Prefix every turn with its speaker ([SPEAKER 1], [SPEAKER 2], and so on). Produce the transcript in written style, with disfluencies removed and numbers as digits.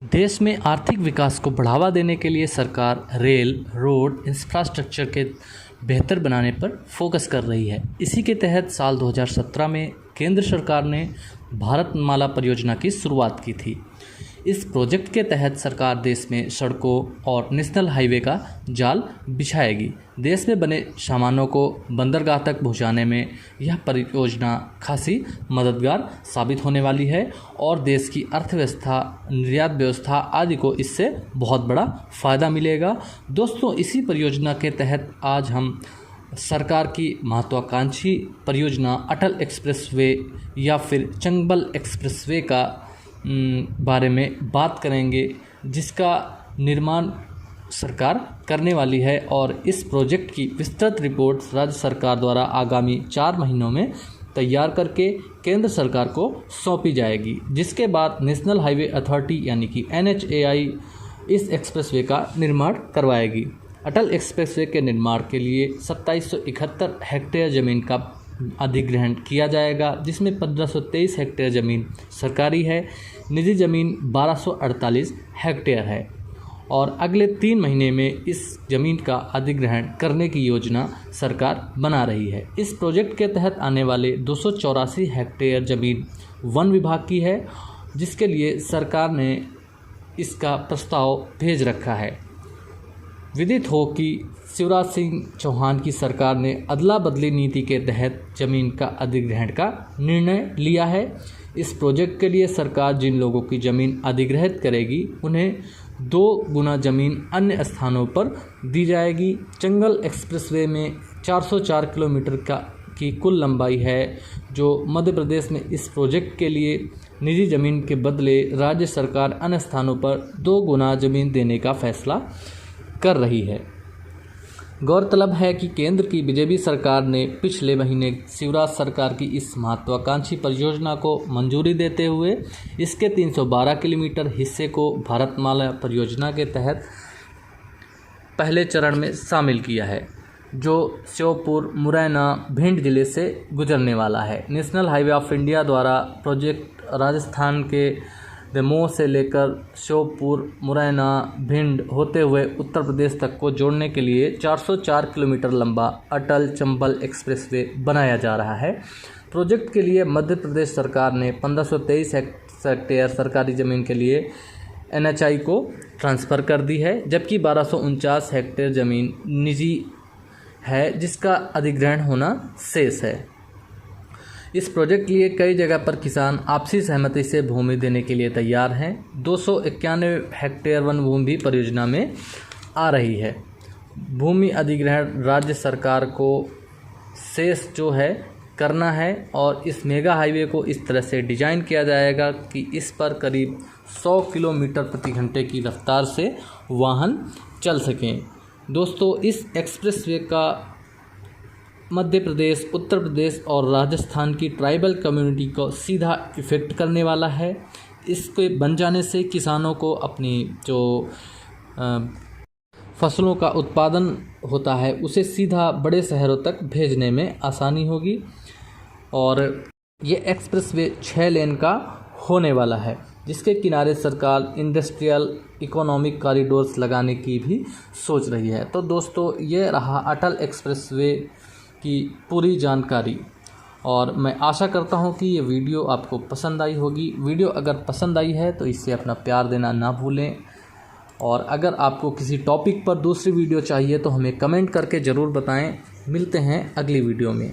[SPEAKER 1] देश में आर्थिक विकास को बढ़ावा देने के लिए सरकार रेल, रोड, इंफ्रास्ट्रक्चर के बेहतर बनाने पर फोकस कर रही है। इसी के तहत साल 2017 में केंद्र सरकार ने भारतमाला परियोजना की शुरुआत की थी। इस प्रोजेक्ट के तहत सरकार देश में सड़कों और नेशनल हाईवे का जाल बिछाएगी। देश में बने सामानों को बंदरगाह तक पहुंचाने में यह परियोजना खासी मददगार साबित होने वाली है और देश की अर्थव्यवस्था, निर्यात व्यवस्था आदि को इससे बहुत बड़ा फ़ायदा मिलेगा। दोस्तों, इसी परियोजना के तहत आज हम सरकार की महत्वाकांक्षी परियोजना अटल एक्सप्रेसवे या फिर चंबल एक्सप्रेसवे का बारे में बात करेंगे, जिसका निर्माण सरकार करने वाली है और इस प्रोजेक्ट की विस्तृत रिपोर्ट राज्य सरकार द्वारा आगामी 4 महीनों में तैयार करके केंद्र सरकार को सौंपी जाएगी, जिसके बाद नेशनल हाईवे अथॉरिटी यानी कि NHAI इस एक्सप्रेसवे का निर्माण करवाएगी। अटल एक्सप्रेसवे के निर्माण के लिए 2771 हेक्टेयर ज़मीन का अधिग्रहण किया जाएगा, जिसमें 1523 हेक्टेयर ज़मीन सरकारी है, निजी ज़मीन 1248 हेक्टेयर है और अगले 3 महीने में इस ज़मीन का अधिग्रहण करने की योजना सरकार बना रही है। इस प्रोजेक्ट के तहत आने वाले 284 हेक्टेयर ज़मीन वन विभाग की है, जिसके लिए सरकार ने इसका प्रस्ताव भेज रखा है। विदित हो कि शिवराज सिंह चौहान की सरकार ने अदला बदली नीति के तहत ज़मीन का अधिग्रहण का निर्णय लिया है। इस प्रोजेक्ट के लिए सरकार जिन लोगों की ज़मीन अधिग्रहित करेगी, उन्हें 2 गुना ज़मीन अन्य स्थानों पर दी जाएगी। चंबल एक्सप्रेसवे में 404 किलोमीटर की कुल लंबाई है, जो मध्य प्रदेश में इस प्रोजेक्ट के लिए निजी ज़मीन के बदले राज्य सरकार अन्य स्थानों पर 2 गुना ज़मीन देने का फैसला कर रही है। गौरतलब है कि केंद्र की बीजेपी सरकार ने पिछले महीने शिवराज सरकार की इस महत्वाकांक्षी परियोजना को मंजूरी देते हुए इसके 312 किलोमीटर हिस्से को भारतमाला परियोजना के तहत पहले चरण में शामिल किया है, जो श्योपुर, मुरैना, भिंड जिले से गुजरने वाला है। नेशनल हाईवे ऑफ इंडिया द्वारा प्रोजेक्ट राजस्थान के दमोह से लेकर श्योपुर, मुरैना, भिंड होते हुए उत्तर प्रदेश तक को जोड़ने के लिए 404 किलोमीटर लंबा अटल चंबल एक्सप्रेसवे बनाया जा रहा है। प्रोजेक्ट के लिए मध्य प्रदेश सरकार ने 1523 हेक्टेयर सरकारी ज़मीन के लिए NHAI को ट्रांसफ़र कर दी है, जबकि 1249 हेक्टेयर ज़मीन निजी है, जिसका अधिग्रहण होना शेष है। इस प्रोजेक्ट के लिए कई जगह पर किसान आपसी सहमति से भूमि देने के लिए तैयार हैं। 291 हेक्टेयर वन भूमि भी परियोजना में आ रही है। भूमि अधिग्रहण राज्य सरकार को शेष जो है करना है और इस मेगा हाईवे को इस तरह से डिज़ाइन किया जाएगा कि इस पर करीब 100 किलोमीटर प्रति घंटे की रफ्तार से वाहन चल सकें। दोस्तों, इस एक्सप्रेसवे का मध्य प्रदेश, उत्तर प्रदेश और राजस्थान की ट्राइबल कम्युनिटी को सीधा इफ़ेक्ट करने वाला है। इसके बन जाने से किसानों को अपनी जो फसलों का उत्पादन होता है उसे सीधा बड़े शहरों तक भेजने में आसानी होगी और ये एक्सप्रेसवे 6 लेन का होने वाला है, जिसके किनारे सरकार इंडस्ट्रियल इकोनॉमिक कॉरिडोर्स लगाने की भी सोच रही है। तो दोस्तों, ये रहा अटल एक्सप्रेसवे की पूरी जानकारी और मैं आशा करता हूं कि ये वीडियो आपको पसंद आई होगी। वीडियो अगर पसंद आई है तो इससे अपना प्यार देना ना भूलें और अगर आपको किसी टॉपिक पर दूसरी वीडियो चाहिए तो हमें कमेंट करके ज़रूर बताएं। मिलते हैं अगली वीडियो में।